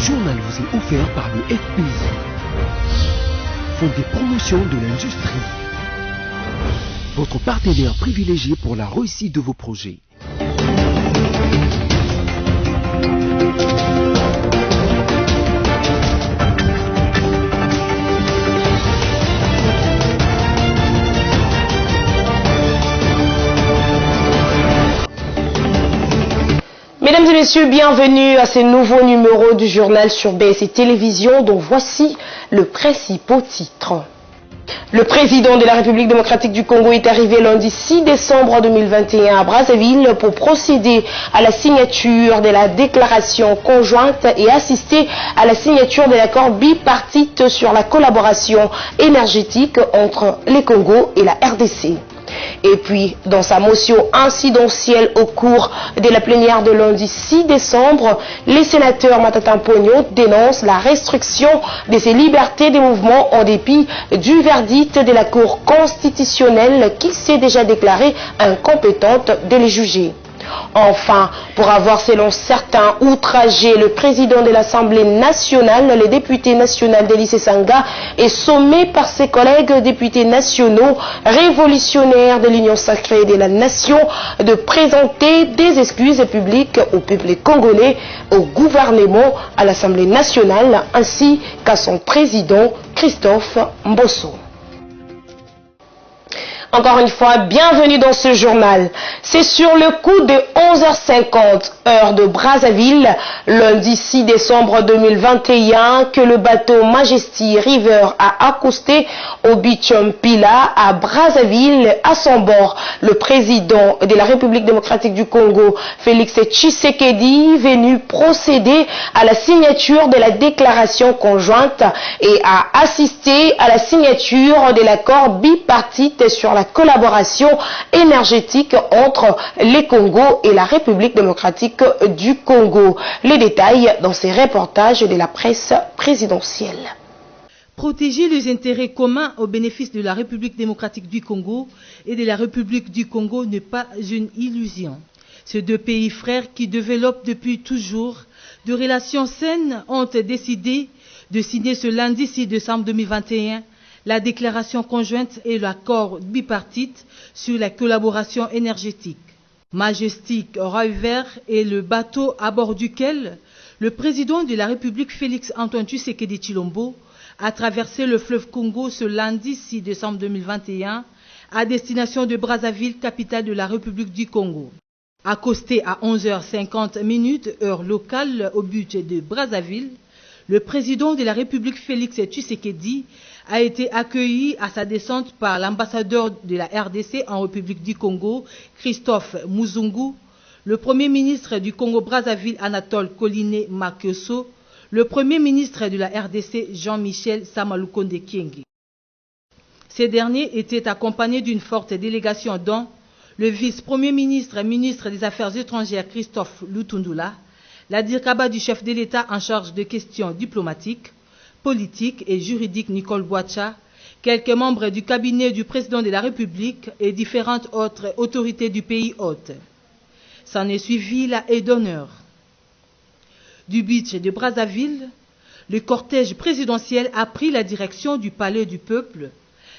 journal vous est offert par le FPI, Fonds des promotions de l'industrie, votre partenaire privilégié pour la réussite de vos projets. Mesdames et messieurs, bienvenue à ce nouveau numéro du journal sur BSC Télévision, dont voici le principal titre. Le président de la République démocratique du Congo est arrivé lundi 6 décembre 2021 à Brazzaville pour procéder à la signature de la déclaration conjointe et assister à la signature de l'accord bipartite sur la collaboration énergétique entre les Congo et la RDC. Et puis, dans sa motion incidentielle au cours de la plénière de lundi 6 décembre, les sénateurs Matata Mpogno dénoncent la restriction de ses libertés de mouvement en dépit du verdict de la Cour constitutionnelle qui s'est déjà déclarée incompétente de les juger. Enfin, pour avoir selon certains outragé le président de l'Assemblée nationale, le député national d'Élysée Sanga est sommé par ses collègues députés nationaux révolutionnaires de l'Union sacrée de la nation de présenter des excuses publiques au peuple congolais, au gouvernement, à l'Assemblée nationale ainsi qu'à son président Christophe Mbosso. Encore une fois, bienvenue dans ce journal. C'est sur le coup de 11h50, heure de Brazzaville, lundi 6 décembre 2021, que le bateau Majesty River a accosté au beach Mpila à Brazzaville. À son bord, le président de la République démocratique du Congo, Félix Tshisekedi, venu procéder à la signature de la déclaration conjointe et a assisté à la signature de l'accord bipartite sur la collaboration énergétique entre les Congos et la République démocratique du Congo. Les détails dans ces reportages de la presse présidentielle. Protéger les intérêts communs au bénéfice de la République démocratique du Congo et de la République du Congo n'est pas une illusion. Ces deux pays frères qui développent depuis toujours de relations saines ont décidé de signer ce lundi 6 décembre 2021 la déclaration conjointe et l'accord bipartite sur la collaboration énergétique. Majestic River est le bateau à bord duquel le président de la République Félix Antoine Tshisekedi Tshilombo a traversé le fleuve Congo ce lundi 6 décembre 2021 à destination de Brazzaville, capitale de la République du Congo. Accosté à 11h50 heure locale au but de Brazzaville, le président de la République Félix Tshisekedi a été accueilli à sa descente par l'ambassadeur de la RDC en République du Congo, Christophe Muzungu, le premier ministre du Congo-Brazzaville, Anatole Koliné Makioso, le premier ministre de la RDC, Jean-Michel Samalukonde Kyenge. Ces derniers étaient accompagnés d'une forte délégation dont le vice-premier ministre et ministre des Affaires étrangères, Christophe Lutundula, la Dirkaba du chef de l'État en charge de questions diplomatiques, politiques et juridiques Nicole Boacha, quelques membres du cabinet du président de la République et différentes autres autorités du pays hôte. S'en est suivi la haie d'honneur. Du beach de Brazzaville, le cortège présidentiel a pris la direction du Palais du Peuple,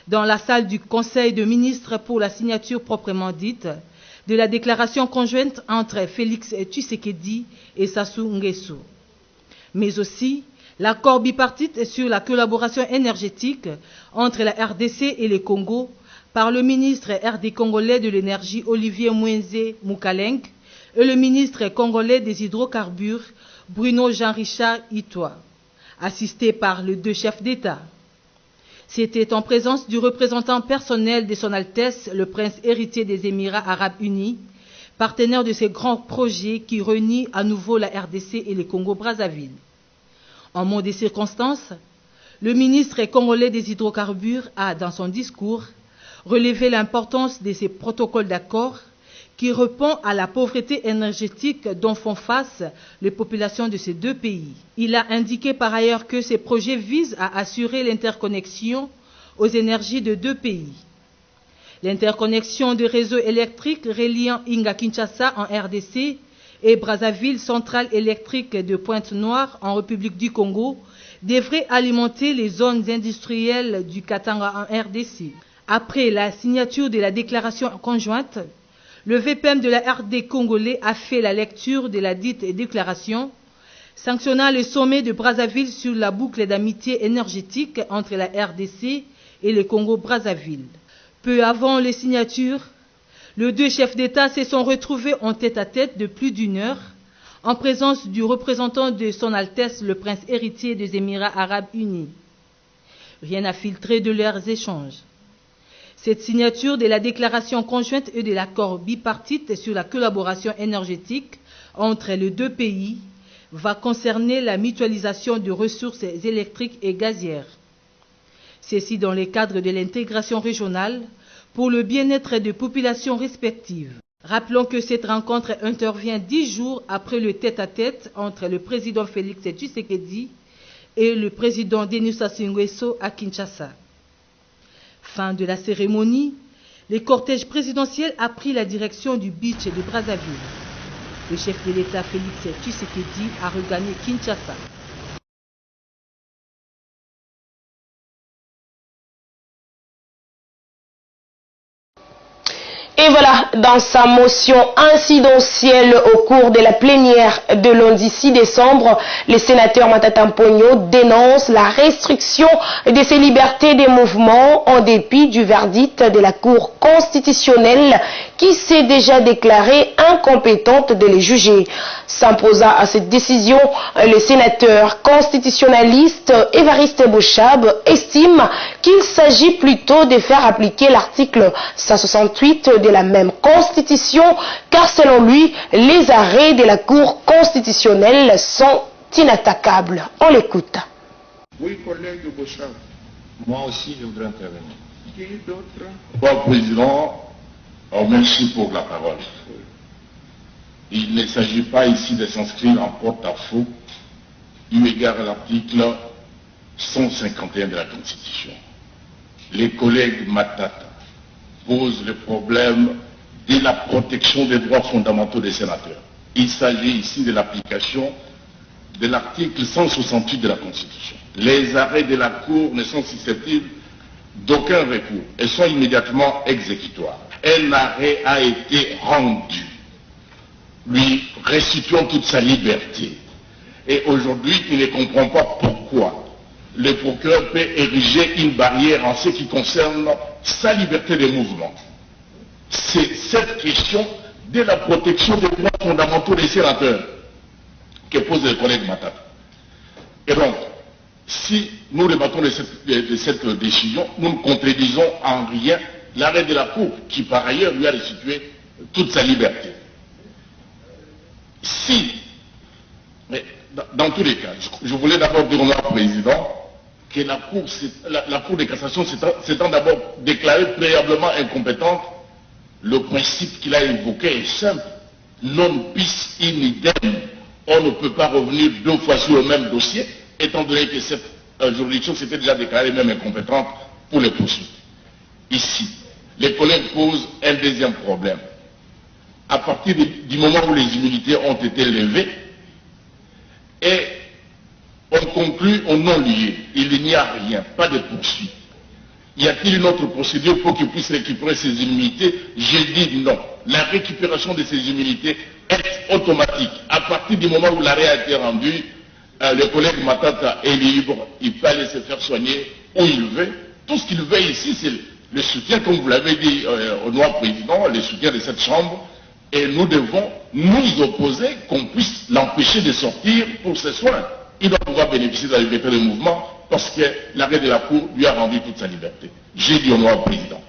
dans la salle du Conseil de ministres pour la signature proprement dite de la déclaration conjointe entre Félix Tshisekedi et Sassou Nguesso, mais aussi l'accord bipartite sur la collaboration énergétique entre la RDC et le Congo par le ministre RD congolais de l'énergie Olivier Mwenze Moukaleng et le ministre congolais des hydrocarbures Bruno Jean-Richard Itoa, assisté par les deux chefs d'État. C'était en présence du représentant personnel de son Altesse, le prince héritier des Émirats arabes unis, partenaire de ces grands projets qui réunit à nouveau la RDC et le Congo-Brazzaville. En mot des circonstances, le ministre congolais des hydrocarbures a, dans son discours, relevé l'importance de ces protocoles d'accord qui répond à la pauvreté énergétique dont font face les populations de ces deux pays. Il a indiqué par ailleurs que ces projets visent à assurer l'interconnexion aux énergies de deux pays. L'interconnexion de réseaux électriques reliant Inga Kinshasa en RDC et Brazzaville, centrale électrique de Pointe-Noire en République du Congo, devrait alimenter les zones industrielles du Katanga en RDC. Après la signature de la déclaration conjointe, le VPM de la RD congolais a fait la lecture de la dite déclaration, sanctionnant le sommet de Brazzaville sur la boucle d'amitié énergétique entre la RDC et le Congo-Brazzaville. Peu avant les signatures, les deux chefs d'État se sont retrouvés en tête-à-tête de plus d'une heure, en présence du représentant de Son Altesse le Prince héritier des Émirats arabes unis. Rien n'a filtré de leurs échanges. Cette signature de la déclaration conjointe et de l'accord bipartite sur la collaboration énergétique entre les deux pays va concerner la mutualisation de ressources électriques et gazières. Ceci dans le cadre de l'intégration régionale pour le bien-être des populations respectives. Rappelons que cette rencontre intervient 10 jours après le tête-à-tête entre le président Félix Tshisekedi et le président Denis Sassou Nguesso à Kinshasa. Fin de la cérémonie, le cortège présidentiel a pris la direction du beach de Brazzaville. Le chef de l'État Félix Tshisekedi a regagné Kinshasa. Et voilà, dans sa motion incidentielle au cours de la plénière de lundi 6 décembre, le sénateur Matata Mponyo dénonce la restriction de ses libertés de mouvement en dépit du verdict de la Cour constitutionnelle qui s'est déjà déclarée incompétente de les juger. S'imposant à cette décision, le sénateur constitutionnaliste Évariste Bouchab estime qu'il s'agit plutôt de faire appliquer l'article 168 de la même constitution, car selon lui, les arrêts de la Cour constitutionnelle sont inattaquables. On l'écoute. Oui, collègue Bouchab. Moi aussi, je voudrais intervenir. Qui d'autre? Bon, Président, merci pour la parole. Il ne s'agit pas ici de s'inscrire en porte-à-faux eu égard à l'article 151 de la Constitution. Les collègues Matata posent le problème de la protection des droits fondamentaux des sénateurs. Il s'agit ici de l'application de l'article 168 de la Constitution. Les arrêts de la Cour ne sont susceptibles d'aucun recours et sont immédiatement exécutoires. Un arrêt a été rendu, lui restituant toute sa liberté. Et aujourd'hui, il ne comprend pas pourquoi le procureur peut ériger une barrière en ce qui concerne sa liberté de mouvement. C'est cette question de la protection des droits fondamentaux des sénateurs que pose le collègue Matata. Et donc, si nous débattons de cette décision, nous ne contredisons en rien l'arrêt de la Cour, qui par ailleurs lui a restitué toute sa liberté. Si, mais dans tous les cas, je voulais d'abord dire au président que la Cour de cassation s'étant d'abord déclarée préalablement incompétente, le principe qu'il a évoqué est simple. Non bis in idem. On ne peut pas revenir deux fois sur le même dossier, étant donné que cette juridiction s'était déjà déclarée même incompétente pour les poursuites. Ici, les collègues posent un deuxième problème. À partir du moment où les immunités ont été levées, et on conclut au non-lieu, il n'y a rien, pas de poursuite. Y a-t-il une autre procédure pour qu'il puisse récupérer ses immunités? J'ai dit non. La récupération de ces immunités est automatique. À partir du moment où l'arrêt a été rendu, le collègue Matata est libre, il peut aller se faire soigner où il veut. Tout ce qu'il veut ici, c'est le soutien, comme vous l'avez dit au noir président, le soutien de cette chambre. Et nous devons nous opposer qu'on puisse l'empêcher de sortir pour ses soins. Il doit pouvoir bénéficier de la liberté de mouvement parce que l'arrêt de la Cour lui a rendu toute sa liberté. J'ai dit au noir président.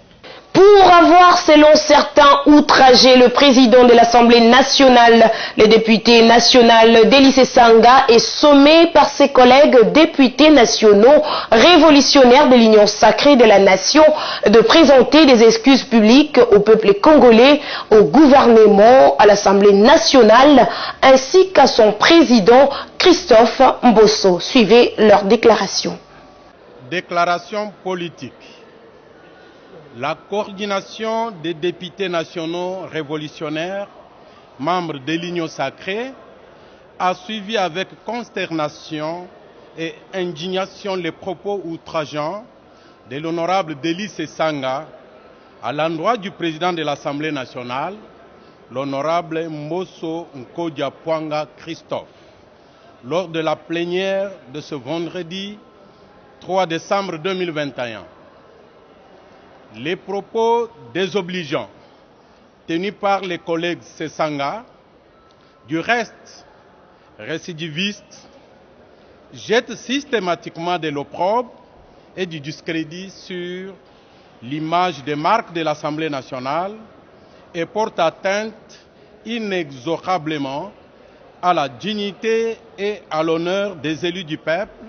Pour avoir, selon certains, outragé le président de l'Assemblée nationale, le député national Délice Sanga est sommé par ses collègues députés nationaux révolutionnaires de l'Union sacrée de la nation de présenter des excuses publiques au peuple congolais, au gouvernement, à l'Assemblée nationale, ainsi qu'à son président Christophe Mbosso. Suivez leur déclaration. Déclaration politique. La coordination des députés nationaux révolutionnaires membre de l'Union sacrée, a suivi avec consternation et indignation les propos outrageants de l'honorable Delis Sesanga à l'endroit du président de l'Assemblée nationale, l'honorable Mbosso Nkodja-Pwanga Christophe, lors de la plénière de ce vendredi 3 décembre 2021. Les propos désobligeants tenus par les collègues Sesanga, du reste récidivistes, jettent systématiquement de l'opprobre et du discrédit sur l'image des marques de l'Assemblée nationale et portent atteinte inexorablement à la dignité et à l'honneur des élus du peuple,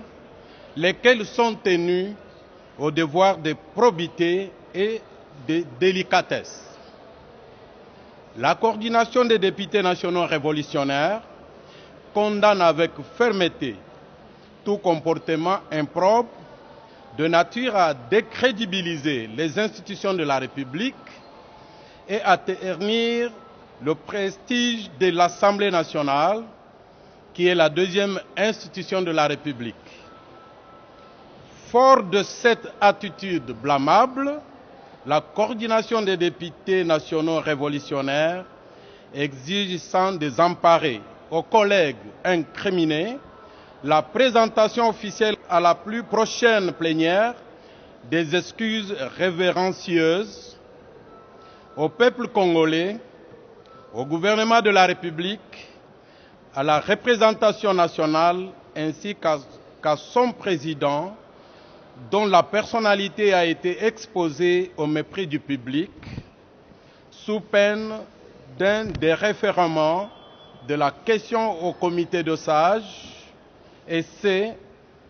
lesquels sont tenus au devoir de probité et de délicatesse. La coordination des députés nationaux révolutionnaires condamne avec fermeté tout comportement impropre de nature à décrédibiliser les institutions de la République et à ternir le prestige de l'Assemblée nationale, qui est la deuxième institution de la République. Fort de cette attitude blâmable, la coordination des députés nationaux révolutionnaires exige sans désemparer aux collègues incriminés la présentation officielle à la plus prochaine plénière des excuses révérencieuses au peuple congolais, au gouvernement de la République, à la représentation nationale ainsi qu'à son président, dont la personnalité a été exposée au mépris du public, sous peine d'un déréférement de la question au comité de sages, et c'est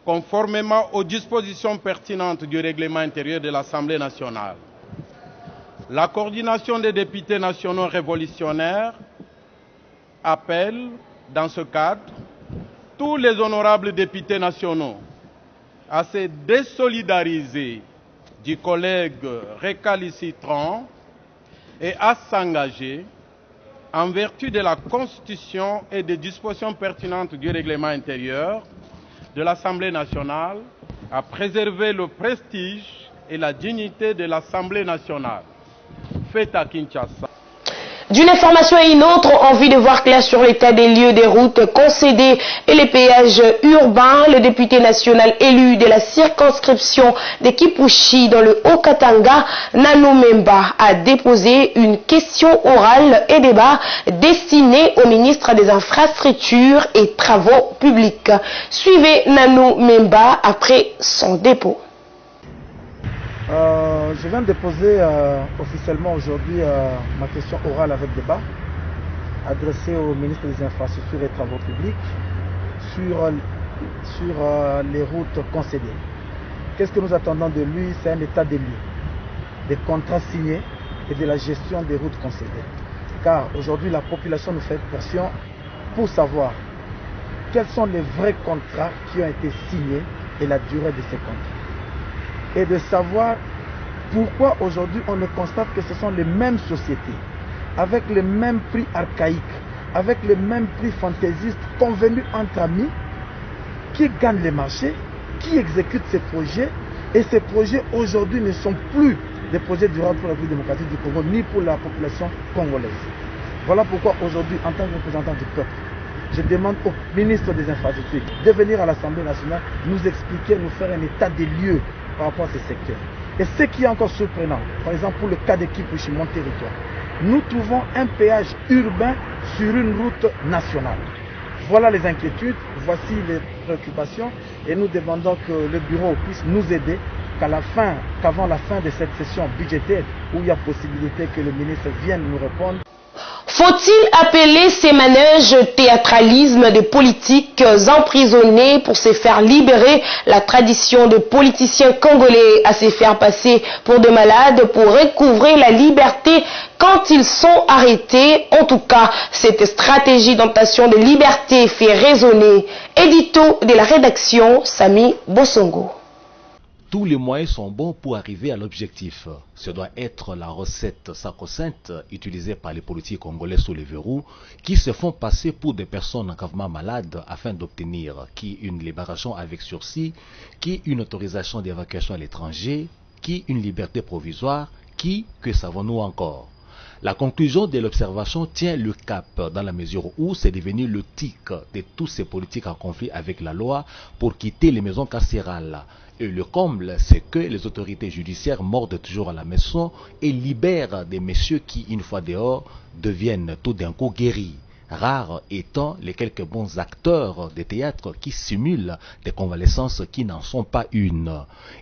conformément aux dispositions pertinentes du règlement intérieur de l'Assemblée nationale. La coordination des députés nationaux révolutionnaires appelle, dans ce cadre, tous les honorables députés nationaux à se désolidariser du collègue récalcitrant et à s'engager, en vertu de la Constitution et des dispositions pertinentes du règlement intérieur de l'Assemblée nationale, à préserver le prestige et la dignité de l'Assemblée nationale. Fait à Kinshasa. D'une information à une autre, envie de voir clair sur l'état des lieux des routes concédées et les péages urbains, le député national élu de la circonscription de Kipushi dans le Haut-Katanga, Nanou Memba, a déposé une question orale et débat destinée au ministre des Infrastructures et Travaux publics. Suivez Nanou Memba après son dépôt. Je viens de déposer officiellement aujourd'hui ma question orale avec débat adressée au ministre des Infrastructures et Travaux publics sur les routes concédées. Qu'est-ce que nous attendons de lui? C'est un état des lieux, des contrats signés et de la gestion des routes concédées. Car aujourd'hui, la population nous fait pression pour savoir quels sont les vrais contrats qui ont été signés et la durée de ces contrats. Et de savoir pourquoi aujourd'hui on ne constate que ce sont les mêmes sociétés, avec les mêmes prix archaïques, avec les mêmes prix fantaisistes convenus entre amis, qui gagnent les marchés, qui exécutent ces projets. Et ces projets aujourd'hui ne sont plus des projets durables pour la République démocratique du Congo, ni pour la population congolaise. Voilà pourquoi aujourd'hui, en tant que représentant du peuple, je demande au ministre des Infrastructures de venir à l'Assemblée nationale nous expliquer, nous faire un état des lieux par rapport à ces secteurs. Et ce qui est encore surprenant, par exemple pour le cas de Kipushi, mon territoire, nous trouvons un péage urbain sur une route nationale. Voilà les inquiétudes, voici les préoccupations et nous demandons que le bureau puisse nous aider qu'avant la fin de cette session budgétaire où il y a possibilité que le ministre vienne nous répondre. Faut-il appeler ces manèges théâtralisme de politiques emprisonnés pour se faire libérer? La tradition de politiciens congolais à se faire passer pour des malades pour recouvrer la liberté quand ils sont arrêtés. En tout cas, cette stratégie d'emptation de liberté fait raisonner. Édito de la rédaction, Sami Bossongo. tous les moyens sont bons pour arriver à l'objectif. Ce doit être la recette sacro-sainte utilisée par les politiques congolais sous les verrous qui se font passer pour des personnes gravement malades afin d'obtenir qui une libération avec sursis, qui une autorisation d'évacuation à l'étranger, qui une liberté provisoire, qui que savons-nous encore. La conclusion de l'observation tient le cap dans la mesure où c'est devenu le tic de tous ces politiques en conflit avec la loi pour quitter les maisons carcérales. Et le comble, c'est que les autorités judiciaires mordent toujours à la maison et libèrent des messieurs qui, une fois dehors, deviennent tout d'un coup guéris. Rares étant les quelques bons acteurs de théâtre qui simulent des convalescences qui n'en sont pas une.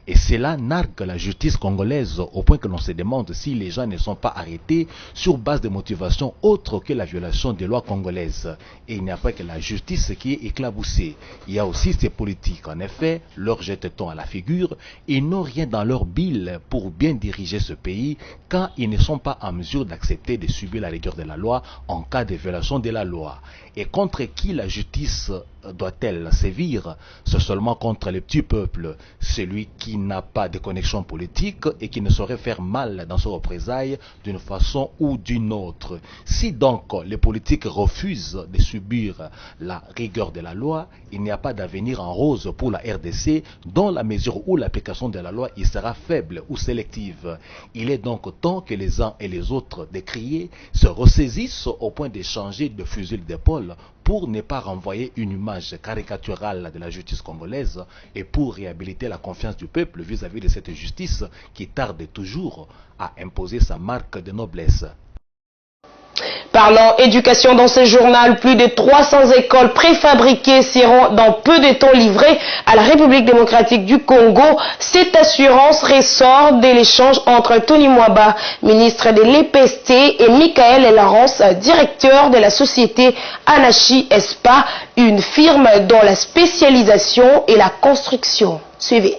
Et cela nargue la justice congolaise au point que l'on se demande si les gens ne sont pas arrêtés sur base de motivations autres que la violation des lois congolaises. Et il n'y a pas que la justice qui est éclaboussée. Il y a aussi ces politiques. En effet, leur jette-t-on à la figure et n'ont rien dans leur bile pour bien diriger ce pays quand ils ne sont pas en mesure d'accepter de subir la rigueur de la loi en cas de violation de la loi. Et contre qui la justice doit-elle sévir? C'est seulement contre le petit peuple, celui qui n'a pas de connexion politique et qui ne saurait faire mal dans ses représailles d'une façon ou d'une autre. Si donc les politiques refusent de subir la rigueur de la loi, il n'y a pas d'avenir en rose pour la RDC dans la mesure où l'application de la loi y sera faible ou sélective. Il est donc temps que les uns et les autres décriés se ressaisissent au point de changer de fusil d'épaule pour ne pas renvoyer une image caricaturale de la justice congolaise et pour réhabiliter la confiance du peuple vis-à-vis de cette justice qui tarde toujours à imposer sa marque de noblesse. Parlant éducation dans ce journal, plus de 300 écoles préfabriquées seront dans peu de temps livrées à la République démocratique du Congo. Cette assurance ressort de l'échange entre Tony Mwaba, ministre de l'EPST, et Michael Larance, directeur de la société Anachi Espa, une firme dont la spécialisation est la construction. Suivez.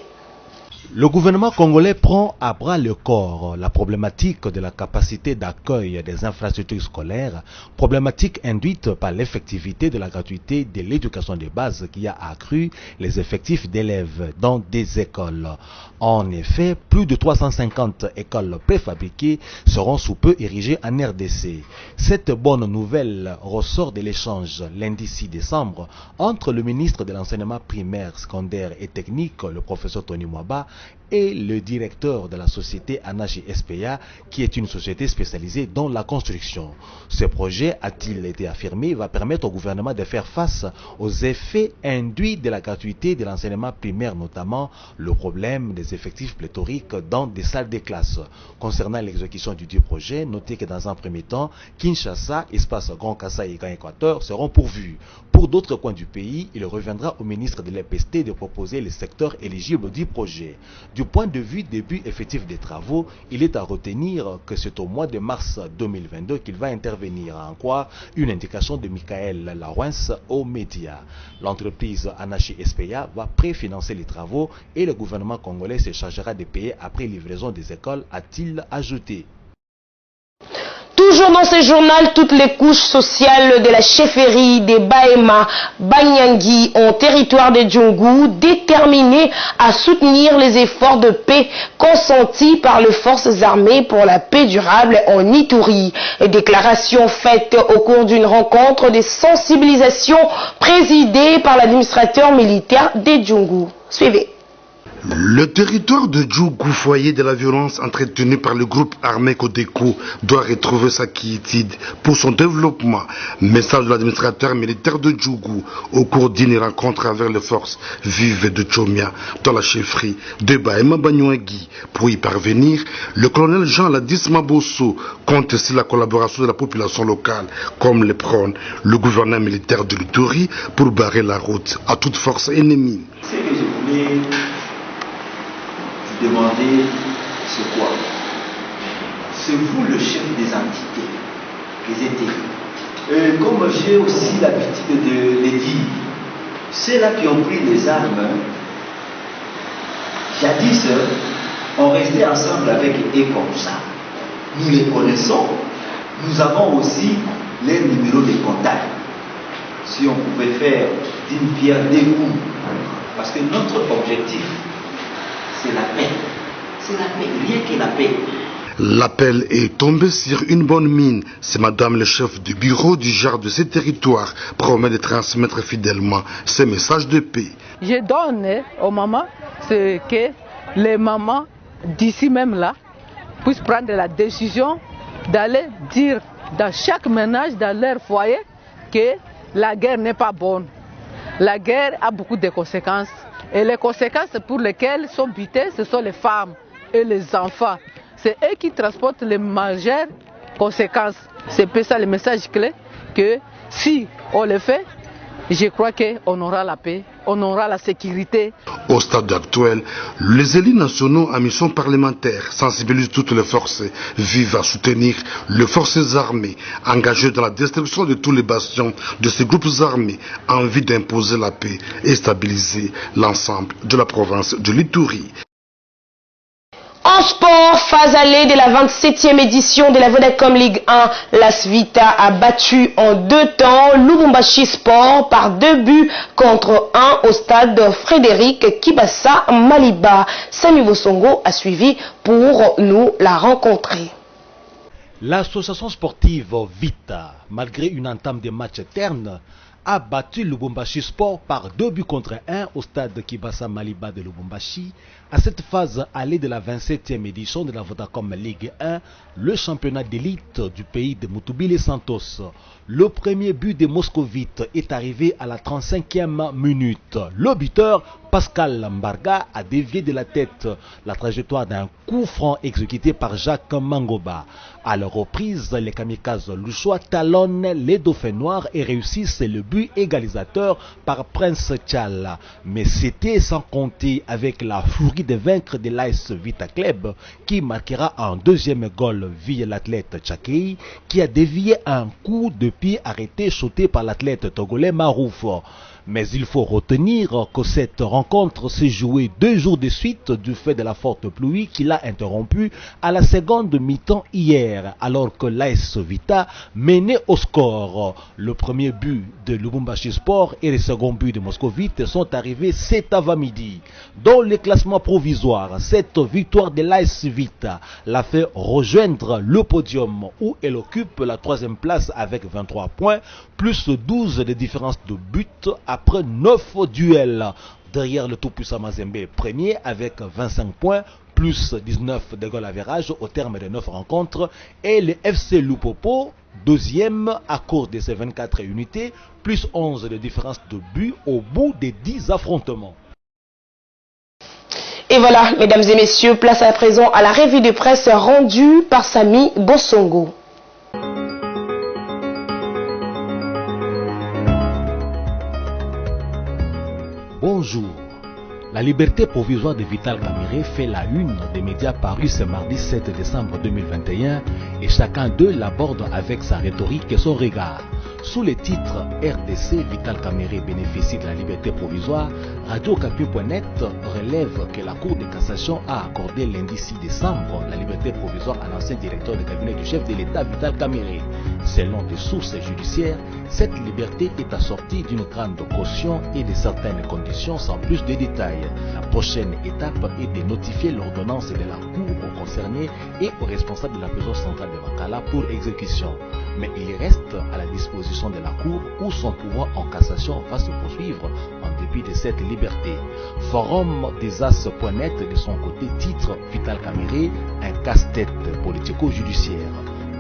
Le gouvernement congolais prend à bras le corps la problématique de la capacité d'accueil des infrastructures scolaires, problématique induite par l'effectivité de la gratuité de l'éducation de base qui a accru les effectifs d'élèves dans des écoles. En effet, plus de 350 écoles préfabriquées seront sous peu érigées en RDC. Cette bonne nouvelle ressort de l'échange lundi 6 décembre entre le ministre de l'enseignement primaire, secondaire et technique, le professeur Tony Mwaba, et le directeur de la société Anachi SPA, qui est une société spécialisée dans la construction. Ce projet, a-t-il été affirmé, va permettre au gouvernement de faire face aux effets induits de la gratuité de l'enseignement primaire, notamment le problème des effectifs pléthoriques dans des salles de classe. Concernant l'exécution du dit projet, notez que dans un premier temps, Kinshasa, Espace Grand Kasaï et Grand Équateur seront pourvus. Pour d'autres coins du pays, il reviendra au ministre de l'EPST de proposer les secteurs éligibles au dit projet. Du point de vue début effectif des travaux, il est à retenir que c'est au mois de mars 2022 qu'il va intervenir, en quoi une indication de Michael Larance aux médias. L'entreprise Anachi SPA va préfinancer les travaux et le gouvernement congolais se chargera de payer après livraison des écoles, a-t-il ajouté. Toujours dans ce journal, toutes les couches sociales de la chefferie des Bahema, Banyangi, en territoire de Djungu, déterminées à soutenir les efforts de paix consentis par les forces armées pour la paix durable en Ituri. Déclaration faite au cours d'une rencontre de sensibilisation présidée par l'administrateur militaire de Djungu. Suivez. Le territoire de Djougou, foyer de la violence entretenu par le groupe armé Codeco, doit retrouver sa quiétude pour son développement. Message de l'administrateur militaire de Djougou au cours d'une rencontre avec les forces vives de Tchomia dans la chefferie de Bahema Banyuagi. Pour y parvenir, le colonel Jean Ladis Mabosso compte sur la collaboration de la population locale, comme le prône le gouverneur militaire de l'Ituri, pour barrer la route à toute force ennemie. Demandez c'est quoi? C'est vous le chef des entités, les étés. Comme j'ai aussi l'habitude de les dire, ceux-là qui ont pris les armes, jadis, on restait ensemble avec eux comme ça. Nous les connaissons, nous avons aussi les numéros de contact. Si on pouvait faire d'une pierre deux coups, parce que notre objectif, c'est la paix. C'est la paix, rien que la paix. L'appel est tombé sur une bonne mine. C'est madame le chef du bureau du genre de ces territoires promet de transmettre fidèlement ces messages de paix. Je donne aux mamans ce que les mamans d'ici même là puissent prendre la décision d'aller dire dans chaque ménage, dans leur foyer, que la guerre n'est pas bonne. La guerre a beaucoup de conséquences. Et les conséquences pour lesquelles sont butées, ce sont les femmes et les enfants. C'est eux qui transportent les majeures conséquences. C'est ça le message clé, que si on le fait, je crois qu'on aura la paix, on aura la sécurité. Au stade actuel, les élus nationaux à mission parlementaire sensibilisent toutes les forces vives à soutenir les forces armées engagées dans la destruction de tous les bastions de ces groupes armés en vue d'imposer la paix et stabiliser l'ensemble de la province de l'Ituri. En sport, phase allée de la 27e édition de la Vodacom Ligue 1, Las Vita a battu en 2 temps Lubumbashi Sport par 2 buts contre 1 au stade Frédéric Kibasa Maliba. Samy Vosongo a suivi pour nous la rencontrer. L'association sportive Vita, malgré une entame de match terne, a battu Lubumbashi Sport par 2 buts contre 1 au stade Kibasa Maliba de Lubumbashi à cette phase allée de la 27e édition de la Vodacom Ligue 1, le championnat d'élite du pays de Mutubile Santos. Le premier but des Moscovites est arrivé à la 35e minute. Le buteur, Pascal Mbarga, a dévié de la tête la trajectoire d'un coup franc exécuté par Jacques Mangoba. À la reprise, les kamikazes louchois talonnent les dauphins noirs et réussissent le but égalisateur par Prince Tchal. Mais c'était sans compter avec la furie de vaincre de l'AS Vita Club qui marquera un deuxième goal via l'athlète Tchakei qui a dévié un coup de pied arrêté sauté par l'athlète togolais Marouf. Mais il faut retenir que cette rencontre s'est jouée 2 jours de suite du fait de la forte pluie qui l'a interrompue à la seconde mi-temps hier, alors que l'AS Vita menait au score. Le premier but de Lubumbashi Sport et le second but de Moscovite sont arrivés cet avant-midi. Dans le classement provisoire, cette victoire de l'AS Vita l'a fait rejoindre le podium où elle occupe la 3e place avec 23 points, plus 12 de différence de but après 9 duels. Derrière le tout-puissant Mazembe, premier avec 25 points, plus 19 de goal average au terme de 9 rencontres. Et le FC Lupopo, deuxième à cause de ses 24 unités, plus 11 de différence de but au bout des 10 affrontements. Et voilà, mesdames et messieurs, place à présent à la revue de presse rendue par Samy Bosongo. Bonjour. La liberté provisoire de Vital Kamerhe fait la une des médias parus ce mardi 7 décembre 2021 et chacun d'eux l'aborde avec sa rhétorique et son regard. Sous le titre RDC, Vital Kamerhe bénéficie de la liberté provisoire, Radio-Okapi.net relève que la Cour de cassation a accordé lundi 6 décembre la liberté provisoire à l'ancien directeur de cabinet du chef de l'État Vital Kamerhe. Selon des sources judiciaires, cette liberté est assortie d'une grande caution et de certaines conditions sans plus de détails. La prochaine étape est de notifier l'ordonnance de la Cour aux concernés et aux responsables de la prison centrale de Makala pour exécution. Mais il reste à la disposition de la Cour où son pouvoir en cassation va se poursuivre en dépit de cette liberté. Forum des As.net de son côté titre Vital Kamerhe, un casse-tête politico-judiciaire.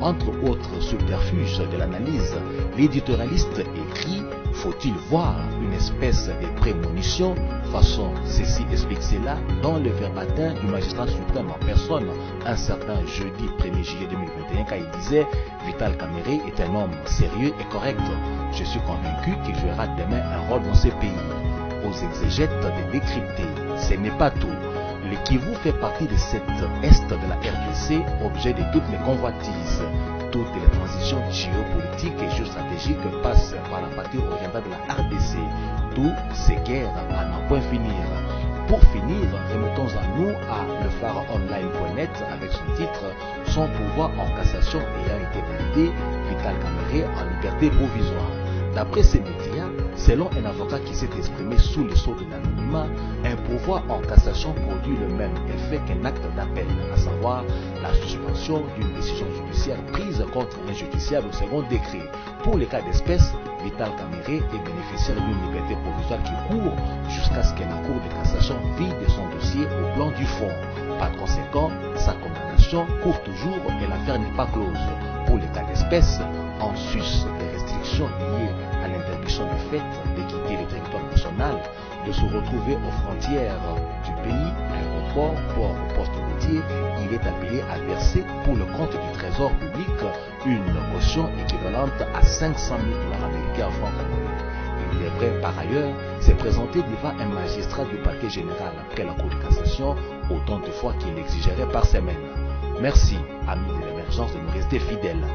Entre autres subterfuges de l'analyse, l'éditorialiste écrit « Faut-il voir une espèce de prémonition façon ceci explique cela dans le verbatim du magistrat suprême en personne un certain jeudi 1er juillet 2021 quand il disait « Vital Kamerhe est un homme sérieux et correct. Je suis convaincu qu'il jouera demain un rôle dans ce pays. » Aux exégètes de décrypter, ce n'est pas tout. Le Kivu fait partie de cet est de la RDC, objet de toutes les convoitises. Toutes les transitions géopolitiques et géostratégiques passent par la partie orientale de la RDC. D'où ces guerres à n'en point finir. Pour finir, remettons à nous à lepharaonline.net avec son titre « Son pouvoir en cassation ayant été validé, Vital Kamerhe en liberté provisoire ». D'après ces médias, Selon un avocat qui s'est exprimé sous le sceau de l'anonymat, un pourvoi en cassation produit le même effet qu'un acte d'appel, à savoir la suspension d'une décision judiciaire prise contre un justiciable au second degré. Pour les cas d'espèce, Vital Kamerhe est bénéficiaire d'une liberté provisoire qui court jusqu'à ce que la Cour de cassation vide son dossier au plan du fond. Par conséquent, sa condamnation court toujours et l'affaire n'est pas close. Pour les cas d'espèce, en sus des restrictions liées à l'interdiction du fait de quitter le territoire national, de se retrouver aux frontières du pays, aéroport, port ou poste routier, il est appelé à verser pour le compte du trésor public une caution équivalente à 500 000 $ américains en francs congolais. Il devrait par ailleurs se présenter devant un magistrat du parquet général après la Cour de cassation autant de fois qu'il l'exigerait par semaine. Merci, amis de l'émergence, de nous rester fidèles.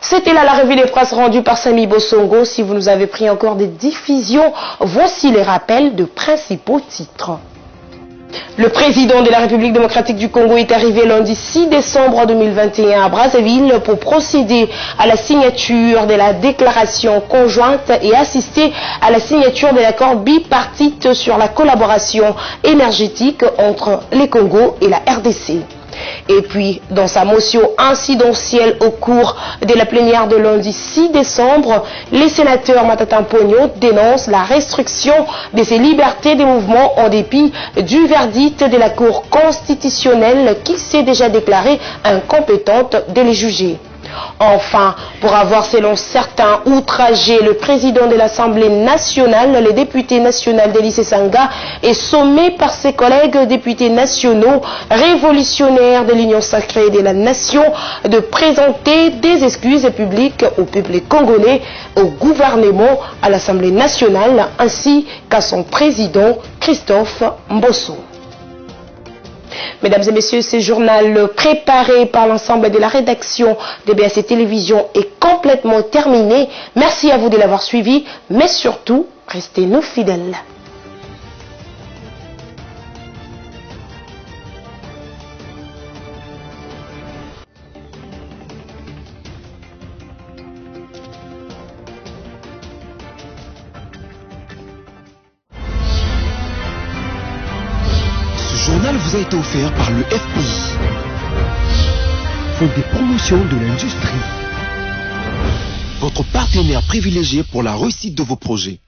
C'était là la revue des presse rendue par Samy Bosongo. Si vous nous avez pris encore des diffusions, voici les rappels de principaux titres. Le président de la République démocratique du Congo est arrivé lundi 6 décembre 2021 à Brazzaville pour procéder à la signature de la déclaration conjointe et assister à la signature de l'accord bipartite sur la collaboration énergétique entre les Congo et la RDC. Et puis, dans sa motion incidentielle au cours de la plénière de lundi 6 décembre, les sénateurs Matata Pogno dénoncent la restriction de ces libertés de mouvement en dépit du verdict de la Cour constitutionnelle qui s'est déjà déclarée incompétente de les juger. Enfin, pour avoir selon certains outragé le président de l'Assemblée nationale, le député national d'Élysée Sanga est sommé par ses collègues députés nationaux révolutionnaires de l'Union sacrée de la nation de présenter des excuses publiques au peuple congolais, au gouvernement, à l'Assemblée nationale ainsi qu'à son président Christophe Mbosso. Mesdames et messieurs, ce journal préparé par l'ensemble de la rédaction de BAC Télévision est complètement terminé. Merci à vous de l'avoir suivi, mais surtout, restez-nous fidèles. Ce journal vous a été offert par le FPI, Fonds des promotions de l'industrie, votre partenaire privilégié pour la réussite de vos projets.